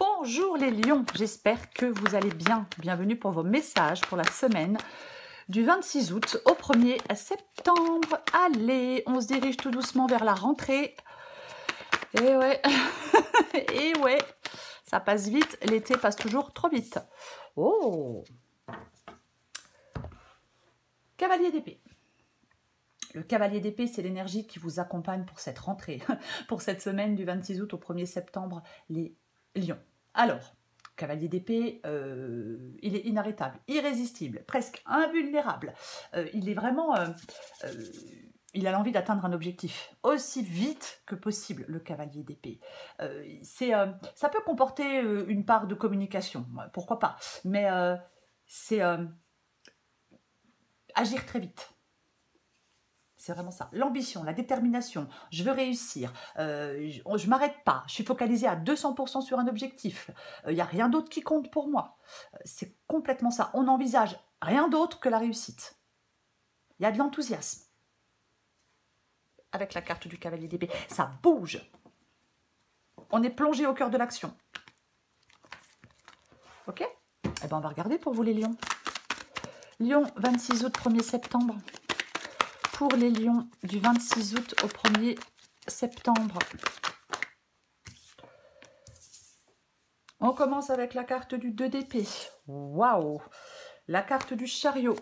Bonjour les lions, j'espère que vous allez bien. Bienvenue pour vos messages pour la semaine du 26 août au 1er septembre. Allez, on se dirige tout doucement vers la rentrée. Et ouais, et ouais, ça passe vite, l'été passe toujours trop vite. Oh, cavalier d'épée. Le cavalier d'épée, c'est l'énergie qui vous accompagne pour cette rentrée, pour cette semaine du 26 août au 1er septembre, les lions. Alors, cavalier d'épée, il est inarrêtable, irrésistible, presque invulnérable. Il est vraiment... il a l'envie d'atteindre un objectif aussi vite que possible, le cavalier d'épée. Ça peut comporter une part de communication, pourquoi pas, mais c'est agir très vite. C'est vraiment ça. L'ambition, la détermination, je veux réussir, je ne m'arrête pas, je suis focalisée à 200% sur un objectif, il n'y a rien d'autre qui compte pour moi. C'est complètement ça. On n'envisage rien d'autre que la réussite. Il y a de l'enthousiasme. Avec la carte du cavalier d'épée, ça bouge. On est plongé au cœur de l'action. Ok? Eh bien, on va regarder pour vous les lions. Lion, 26 août, 1er septembre. Pour les lions du 26 août au 1er septembre. On commence avec la carte du 2 d'épée. Waouh! La carte du chariot.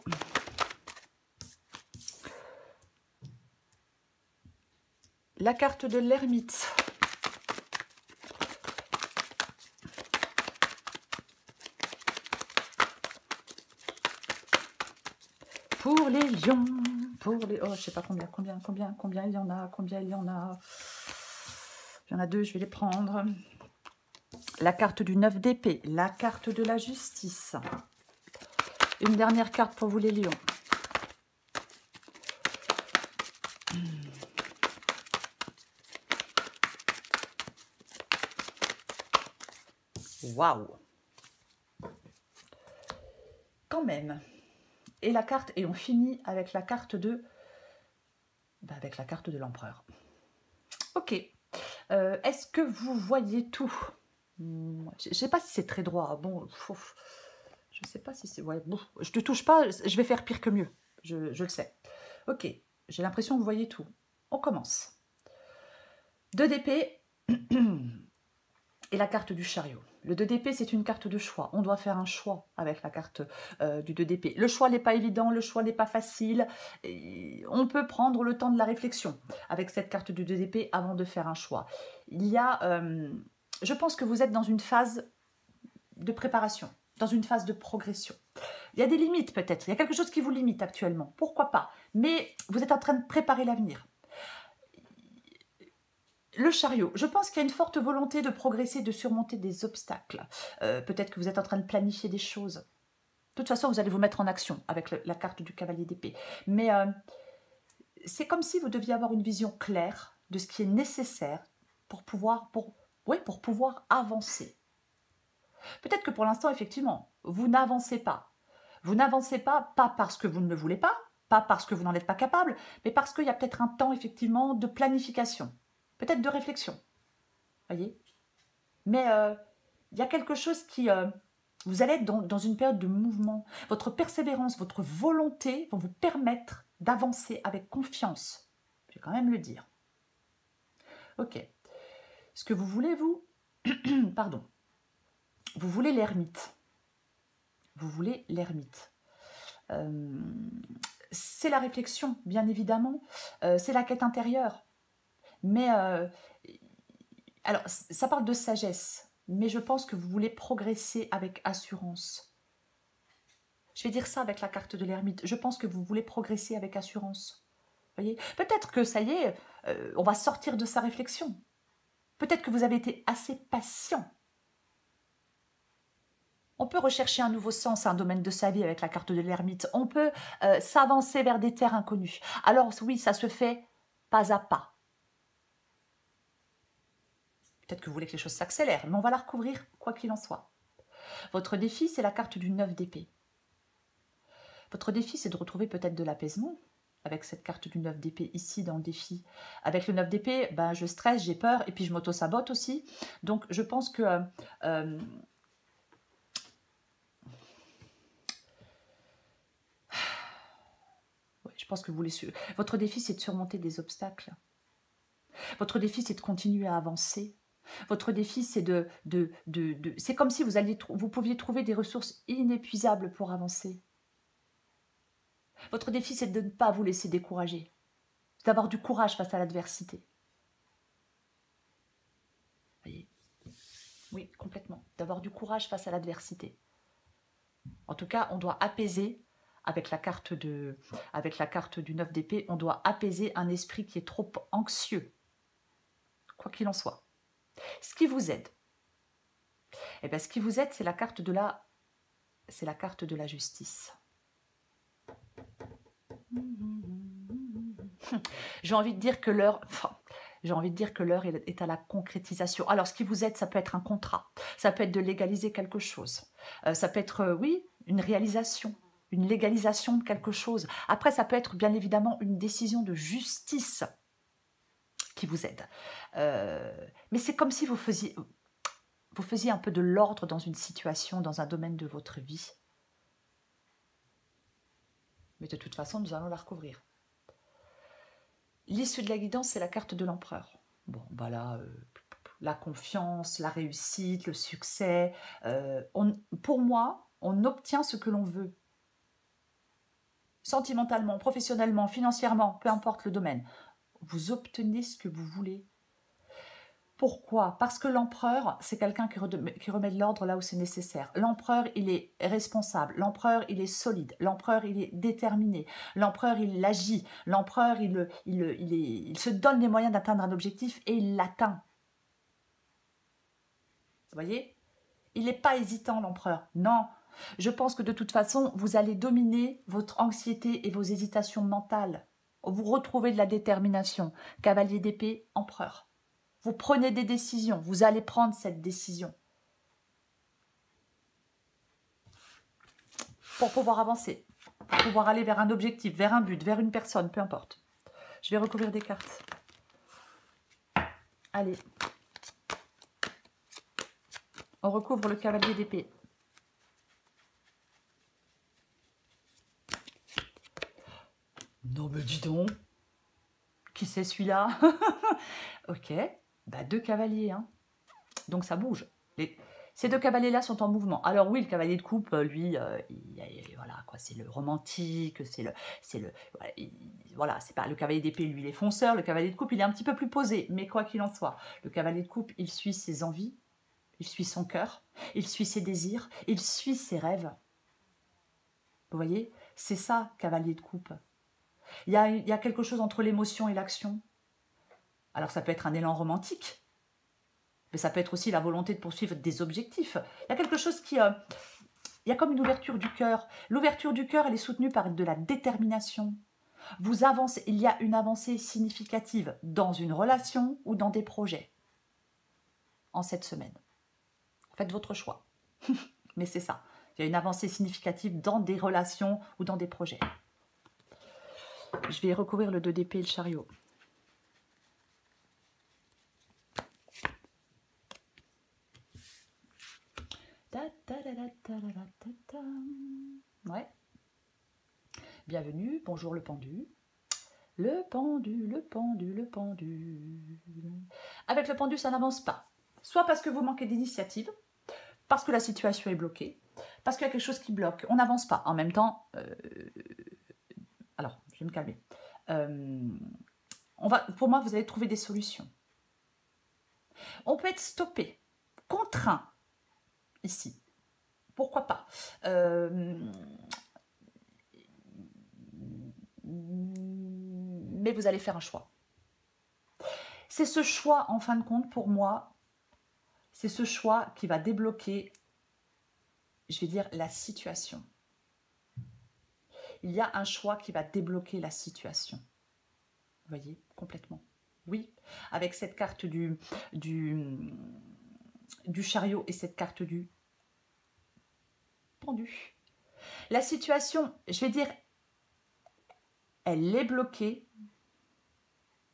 La carte de l'ermite. Pour les lions. Pour les... Oh, je sais pas combien il y en a, Il y en a deux, je vais les prendre. La carte du 9 d'épée, la carte de la justice. Une dernière carte pour vous les lions. Waouh! Quand même. Et la carte, et on finit avec la carte de... avec la carte de l'empereur. Ok. Est-ce que vous voyez tout? Je ne sais pas si c'est très droit. Bon, je ne sais pas si c'est... Ouais, bon, je ne touche pas, je vais faire pire que mieux. Je le sais. Ok, j'ai l'impression que vous voyez tout. On commence. 2 d'épée et la carte du chariot. Le 2 d'épée, c'est une carte de choix. On doit faire un choix avec la carte du 2 d'épée. Le choix n'est pas évident, le choix n'est pas facile. Et on peut prendre le temps de la réflexion avec cette carte du 2 d'épée avant de faire un choix. Il y a... je pense que vous êtes dans une phase de préparation, dans une phase de progression. Il y a des limites peut-être, il y a quelque chose qui vous limite actuellement, pourquoi pas. Mais vous êtes en train de préparer l'avenir. Le chariot, je pense qu'il y a une forte volonté de progresser, de surmonter des obstacles. Peut-être que vous êtes en train de planifier des choses. De toute façon, vous allez vous mettre en action avec la carte du cavalier d'épée. Mais c'est comme si vous deviez avoir une vision claire de ce qui est nécessaire pour pouvoir avancer. Peut-être que pour l'instant, effectivement, vous n'avancez pas. Vous n'avancez pas parce que vous ne le voulez pas parce que vous n'en êtes pas capable, mais parce qu'il y a peut-être un temps, effectivement, de planification. Peut-être de réflexion, voyez. Mais il y a quelque chose qui... vous allez être dans une période de mouvement. Votre persévérance, votre volonté vont vous permettre d'avancer avec confiance. Je vais quand même le dire. Ok. Ce que vous voulez, vous... Pardon. Vous voulez l'ermite. Vous voulez l'ermite. C'est la réflexion, bien évidemment. C'est la quête intérieure. Mais, alors, ça parle de sagesse, mais je pense que vous voulez progresser avec assurance. Je vais dire ça avec la carte de l'ermite. Je pense que vous voulez progresser avec assurance. Voyez, peut-être que ça y est, on va sortir de sa réflexion. Peut-être que vous avez été assez patient. On peut rechercher un nouveau sens à un domaine de sa vie avec la carte de l'ermite. On peut s'avancer vers des terres inconnues. Alors oui, ça se fait pas à pas. Peut-être que vous voulez que les choses s'accélèrent, mais on va la recouvrir quoi qu'il en soit. Votre défi, c'est la carte du 9 d'épée. Votre défi, c'est de retrouver peut-être de l'apaisement, avec cette carte du 9 d'épée ici dans le défi. Avec le 9 d'épée, ben, je stresse, j'ai peur et puis je m'auto-sabote aussi. Donc je pense que ouais, je pense que vous voulez... Votre défi, c'est de surmonter des obstacles. Votre défi, c'est de continuer à avancer. Votre défi, c'est c'est comme si vous pouviez trouver des ressources inépuisables pour avancer. Votre défi, c'est de ne pas vous laisser décourager. D'avoir du courage face à l'adversité. Voyez? Oui, complètement. D'avoir du courage face à l'adversité. En tout cas, on doit apaiser, avec la carte du 9 d'épée, on doit apaiser un esprit qui est trop anxieux. Quoi qu'il en soit. Ce qui vous aide, eh bien, ce qui vous aide, c'est la carte de la justice. J'ai envie de dire que l'heure est à la concrétisation. Alors, ce qui vous aide, ça peut être un contrat, ça peut être de légaliser quelque chose, ça peut être, oui, une réalisation, une légalisation de quelque chose. Après, ça peut être bien évidemment une décision de justice qui vous aide. Mais c'est comme si vous faisiez un peu de l'ordre dans une situation, dans un domaine de votre vie. Mais de toute façon, nous allons la recouvrir. L'issue de la guidance, c'est la carte de l'empereur. Bon, bah là, la confiance, la réussite, le succès. Pour moi, on obtient ce que l'on veut. Sentimentalement, professionnellement, financièrement, peu importe le domaine. Vous obtenez ce que vous voulez. Pourquoi? Parce que l'empereur, c'est quelqu'un qui remet de l'ordre là où c'est nécessaire. L'empereur, il est responsable. L'empereur, il est solide. L'empereur, il est déterminé. L'empereur, il agit. L'empereur, il se donne les moyens d'atteindre un objectif et il l'atteint. Vous voyez? Il n'est pas hésitant, l'empereur. Non. Je pense que de toute façon, vous allez dominer votre anxiété et vos hésitations mentales. Vous retrouvez de la détermination. Cavalier d'épée, empereur. Vous prenez des décisions, vous allez prendre cette décision pour pouvoir avancer, pour pouvoir aller vers un objectif, vers un but, vers une personne, peu importe. Je vais recouvrir des cartes. Allez. On recouvre le cavalier d'épée. Non mais dis donc. Qui c'est celui-là? Ok. Bah, 2 cavaliers, hein. Donc ça bouge. Ces 2 cavaliers-là sont en mouvement. Alors oui, le cavalier de coupe, lui, voilà, quoi, c'est le romantique, voilà, c'est pas le cavalier d'épée, lui, il est fonceur. Le cavalier de coupe, il est un petit peu plus posé. Mais quoi qu'il en soit, le cavalier de coupe, il suit ses envies, il suit son cœur, il suit ses désirs, il suit ses rêves. Vous voyez? C'est ça, cavalier de coupe. Il y a quelque chose entre l'émotion et l'action. Alors ça peut être un élan romantique, mais ça peut être aussi la volonté de poursuivre des objectifs. Il y a quelque chose qui... il y a comme une ouverture du cœur. L'ouverture du cœur, elle est soutenue par de la détermination. Vous avancez, il y a une avancée significative dans une relation ou dans des projets en cette semaine. Faites votre choix. Mais c'est ça. Il y a une avancée significative dans des relations ou dans des projets. Je vais recouvrir le 2 d'épée et le chariot. Ouais. Bienvenue, bonjour le pendu. Le pendu, le pendu, le pendu. Avec le pendu, ça n'avance pas. Soit parce que vous manquez d'initiative, parce que la situation est bloquée, parce qu'il y a quelque chose qui bloque. On n'avance pas. En même temps, alors, je vais me calmer. Pour moi, vous allez trouver des solutions. On peut être stoppé, contraint, ici. Pourquoi pas? Mais vous allez faire un choix. C'est ce choix, en fin de compte, pour moi, c'est ce choix qui va débloquer, je vais dire, la situation. Il y a un choix qui va débloquer la situation. Vous voyez, complètement. Oui, avec cette carte du chariot et cette carte du pendu. La situation, je vais dire, elle est bloquée,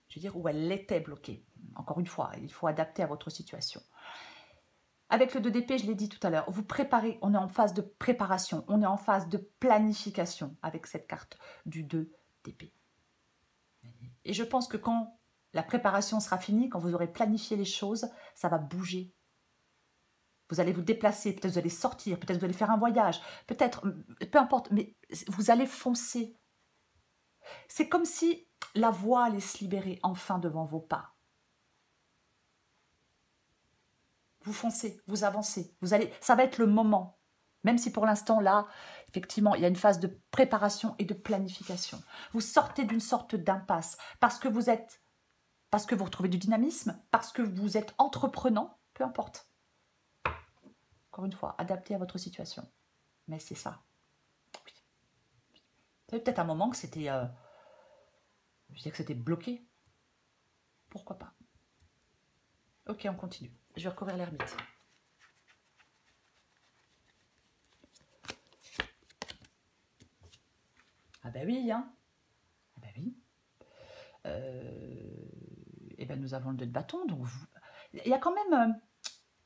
je veux dire, ou elle était bloquée. Encore une fois, il faut adapter à votre situation. Avec le 2 d'épée, je l'ai dit tout à l'heure, vous préparez, on est en phase de préparation, on est en phase de planification avec cette carte du 2 d'épée. Et je pense que quand la préparation sera finie, quand vous aurez planifié les choses, ça va bouger. Vous allez vous déplacer, peut-être vous allez sortir, peut-être vous allez faire un voyage, peut-être, peu importe, mais vous allez foncer. C'est comme si la voie allait se libérer enfin devant vos pas. Vous foncez, vous avancez, ça va être le moment. Même si pour l'instant, là, effectivement, il y a une phase de préparation et de planification. Vous sortez d'une sorte d'impasse parce que vous retrouvez du dynamisme, parce que vous êtes entreprenant, peu importe. Encore une fois, adapté à votre situation. Mais c'est ça. Oui. Ça fait peut-être un moment que c'était... je disais que c'était bloqué. Pourquoi pas? Ok, on continue. Je vais recouvrir l'ermite. Ah ben oui, hein. Ah ben oui. Et ben nous avons le 2 de bâton. Donc il y a quand même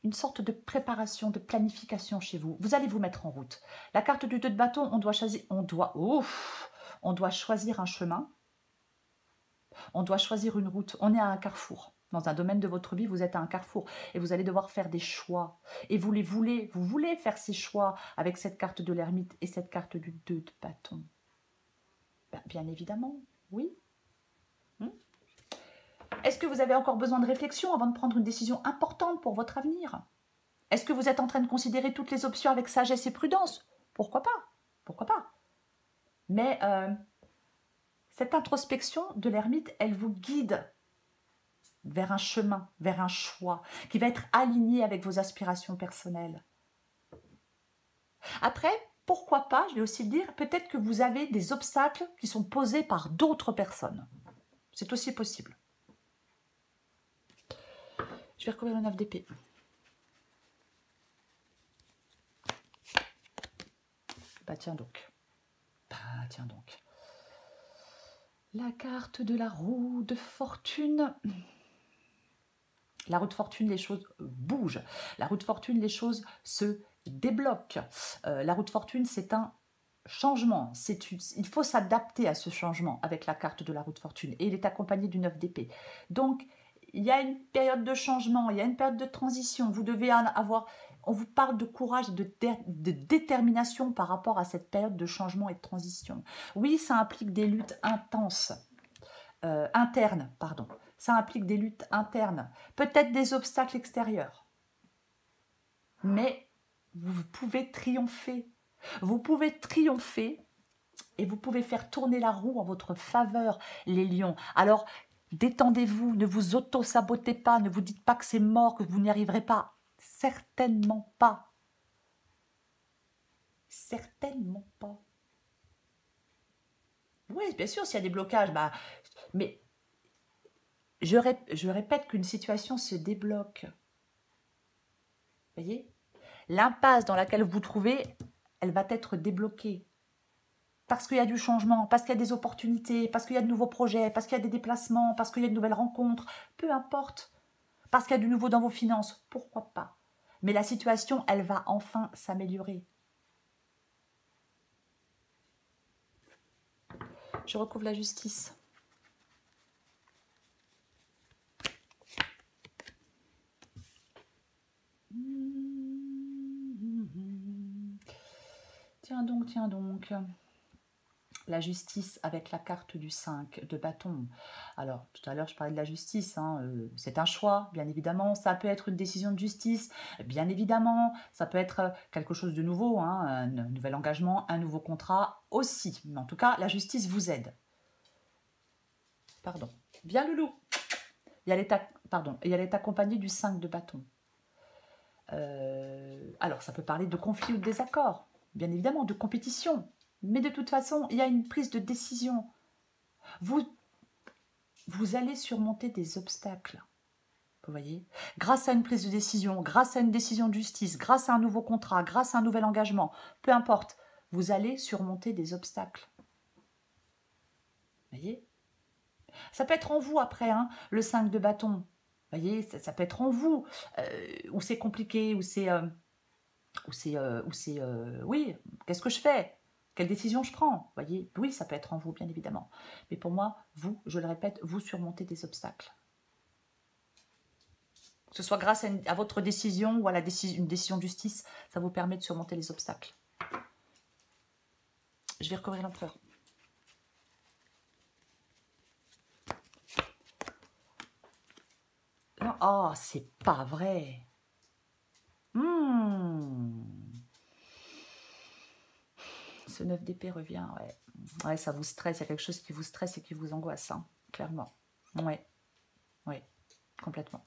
une sorte de préparation, de planification chez vous. Vous allez vous mettre en route. La carte du 2 de bâton, on doit choisir un chemin. On doit choisir une route. On est à un carrefour. Dans un domaine de votre vie, vous êtes à un carrefour et vous allez devoir faire des choix. Et vous voulez faire ces choix avec cette carte de l'ermite et cette carte du 2 de bâton. Ben, bien évidemment, oui. Est-ce que vous avez encore besoin de réflexion avant de prendre une décision importante pour votre avenir? Est-ce que vous êtes en train de considérer toutes les options avec sagesse et prudence? Pourquoi pas? Pourquoi pas? Mais cette introspection de l'ermite, elle vous guide vers un chemin, vers un choix qui va être aligné avec vos aspirations personnelles. Après, pourquoi pas, je vais aussi le dire, peut-être que vous avez des obstacles qui sont posés par d'autres personnes. C'est aussi possible. Je vais recouvrir le 9 d'épée. Bah tiens donc. Bah tiens donc. La carte de la roue de fortune. La roue de fortune, les choses bougent. La roue de fortune, les choses se débloquent. La roue de fortune, c'est un changement. Il faut s'adapter à ce changement avec la carte de la roue de fortune. Et il est accompagné du 9 d'épée. Donc, il y a une période de changement, il y a une période de transition. Vous devez avoir... On vous parle de courage et de détermination par rapport à cette période de changement et de transition. Oui, ça implique des luttes intenses. Internes, pardon. Ça implique des luttes internes, peut-être des obstacles extérieurs. Mais vous pouvez triompher. Vous pouvez triompher et vous pouvez faire tourner la roue en votre faveur, les lions. Alors, détendez-vous, ne vous auto-sabotez pas, ne vous dites pas que c'est mort, que vous n'y arriverez pas. Certainement pas. Certainement pas. Oui, bien sûr, s'il y a des blocages, mais je répète qu'une situation se débloque. Vous voyez? L'impasse dans laquelle vous vous trouvez, elle va être débloquée. Parce qu'il y a du changement, parce qu'il y a des opportunités, parce qu'il y a de nouveaux projets, parce qu'il y a des déplacements, parce qu'il y a de nouvelles rencontres, peu importe. Parce qu'il y a du nouveau dans vos finances, pourquoi pas? Mais la situation, elle va enfin s'améliorer. Je recouvre la justice. Tiens donc, tiens donc. La justice avec la carte du 5 de bâton. Alors, tout à l'heure, je parlais de la justice. Hein, c'est un choix, bien évidemment. Ça peut être une décision de justice, bien évidemment. Ça peut être quelque chose de nouveau, hein, un nouvel engagement, un nouveau contrat aussi. Mais en tout cas, la justice vous aide. Pardon. Bien, loulou. Et elle est accompagnée du 5 de bâton. Alors, ça peut parler de conflit ou de désaccord, bien évidemment, de compétition. Mais de toute façon, il y a une prise de décision. Vous allez surmonter des obstacles. Vous voyez? Grâce à une prise de décision, grâce à une décision de justice, grâce à un nouveau contrat, grâce à un nouvel engagement, peu importe, vous allez surmonter des obstacles. Voyez? Ça peut être en vous après, hein, le 5 de bâton. Voyez, ça peut être en vous, où c'est compliqué, oui, qu'est-ce que je fais? Quelle décision je prends? Voyez, oui, ça peut être en vous, bien évidemment. Mais pour moi, vous, je le répète, vous surmontez des obstacles. Que ce soit grâce à votre décision ou à une décision de justice, ça vous permet de surmonter les obstacles. Je vais recouvrir l'empereur. Oh, c'est pas vrai. Ce 9 d'épée revient, ouais. Ouais, ça vous stresse, il y a quelque chose qui vous stresse et qui vous angoisse, hein, clairement. Ouais, ouais, complètement.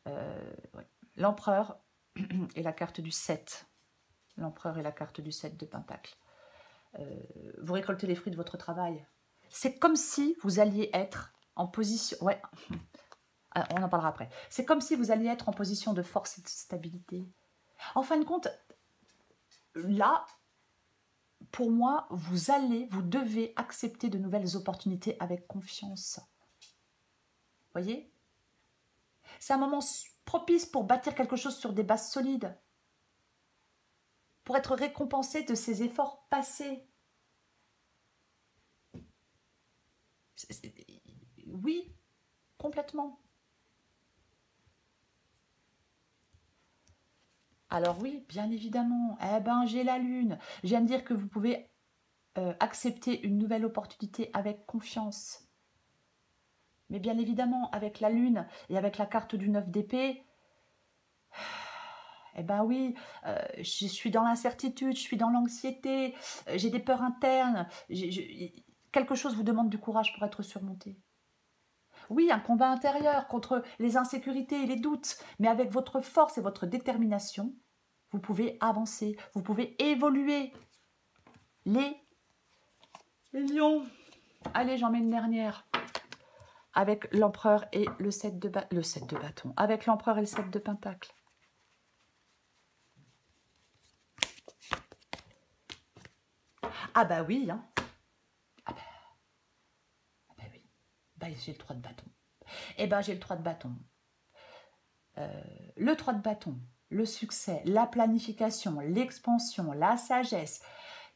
Ouais. L'empereur et la carte du 7. L'empereur et la carte du 7 de Pentacle. Vous récoltez les fruits de votre travail. C'est comme si vous alliez être en position... Ouais, on en parlera après. C'est comme si vous alliez être en position de force et de stabilité. En fin de compte, là, pour moi, vous devez accepter de nouvelles opportunités avec confiance. Voyez? C'est un moment propice pour bâtir quelque chose sur des bases solides. Pour être récompensé de ses efforts passés. Oui, complètement. Alors oui, bien évidemment. Eh ben, j'ai la lune. Je viens de dire que vous pouvez accepter une nouvelle opportunité avec confiance. Mais bien évidemment, avec la lune et avec la carte du 9 d'épée, eh ben oui, je suis dans l'incertitude, je suis dans l'anxiété, j'ai des peurs internes. Quelque chose vous demande du courage pour être surmonté. Oui, un combat intérieur contre les insécurités et les doutes, mais avec votre force et votre détermination, vous pouvez avancer, vous pouvez évoluer. Les lions. Allez, j'en mets une dernière. Avec l'empereur et le 7 de bâton. Avec l'empereur et le 7 de pentacle. Ah bah oui, hein. Ah bah oui. Bah j'ai le 3 de bâton. Eh ben j'ai le 3 de bâton. Le 3 de bâton, le succès, la planification, l'expansion, la sagesse.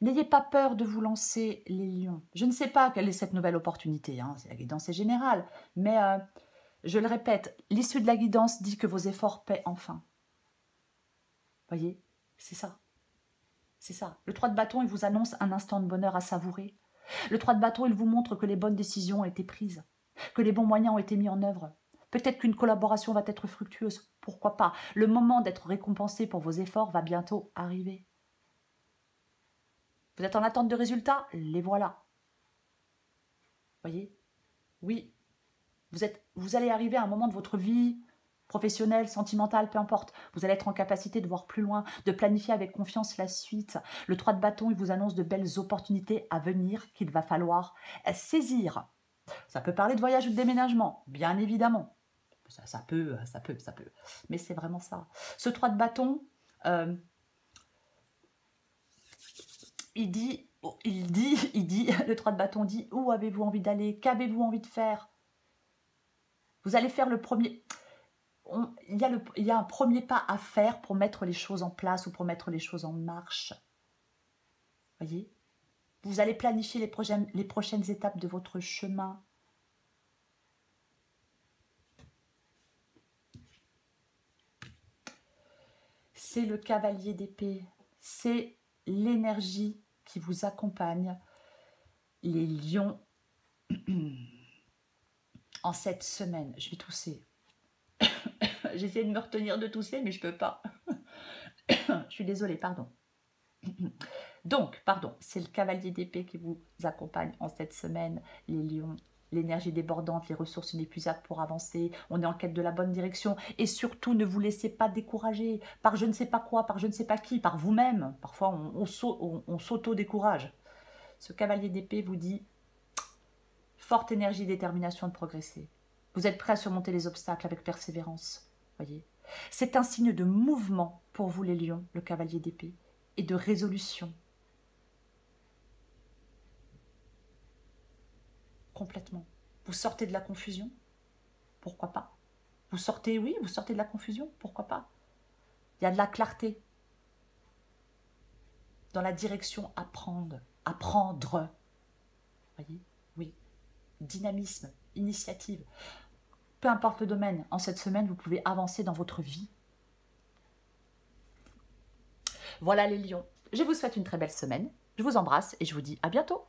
N'ayez pas peur de vous lancer, les lions. Je ne sais pas quelle est cette nouvelle opportunité, hein, la guidance est générale, mais je le répète, l'issue de la guidance dit que vos efforts paient enfin. Voyez, c'est ça. C'est ça. Le 3 de bâton, il vous annonce un instant de bonheur à savourer. Le 3 de bâton, il vous montre que les bonnes décisions ont été prises, que les bons moyens ont été mis en œuvre. Peut-être qu'une collaboration va être fructueuse, pourquoi pas. Le moment d'être récompensé pour vos efforts va bientôt arriver. Vous êtes en attente de résultats? Les voilà. Voyez? Oui. Vous allez arriver à un moment de votre vie, professionnelle, sentimentale, peu importe. Vous allez être en capacité de voir plus loin, de planifier avec confiance la suite. Le 3 de bâton, il vous annonce de belles opportunités à venir qu'il va falloir saisir. Ça peut parler de voyage ou de déménagement, bien évidemment. Ça peut. Mais c'est vraiment ça. Ce 3 de bâton, il dit, le 3 de bâton dit, où avez-vous envie d'aller? Qu'avez-vous envie de faire? Vous allez faire le premier... il y a un premier pas à faire pour mettre les choses en place ou pour mettre les choses en marche. Voyez? Vous allez planifier les prochaines étapes de votre chemin. C'est le cavalier d'épée. C'est l'énergie qui vous accompagne. Les lions, en cette semaine, je vais tousser. J'essaie de me retenir de tousser, mais je ne peux pas. Je suis désolée, pardon. Donc, pardon, c'est le cavalier d'épée qui vous accompagne en cette semaine, les lions. L'énergie débordante, les ressources inépuisables pour avancer. On est en quête de la bonne direction. Et surtout, ne vous laissez pas décourager par je ne sais pas quoi, par je ne sais pas qui, par vous-même. Parfois, on s'auto-décourage. Ce cavalier d'épée vous dit forte énergie et détermination de progresser. Vous êtes prêt à surmonter les obstacles avec persévérance. Voyez, c'est un signe de mouvement pour vous, les lions, le cavalier d'épée, et de résolution. complètement. Vous sortez de la confusion, pourquoi pas? Vous sortez, oui, vous sortez de la confusion, pourquoi pas? Il y a de la clarté dans la direction apprendre, apprendre. Voyez? Oui. Dynamisme, initiative. Peu importe le domaine, en cette semaine, vous pouvez avancer dans votre vie. Voilà les lions. Je vous souhaite une très belle semaine. Je vous embrasse et je vous dis à bientôt.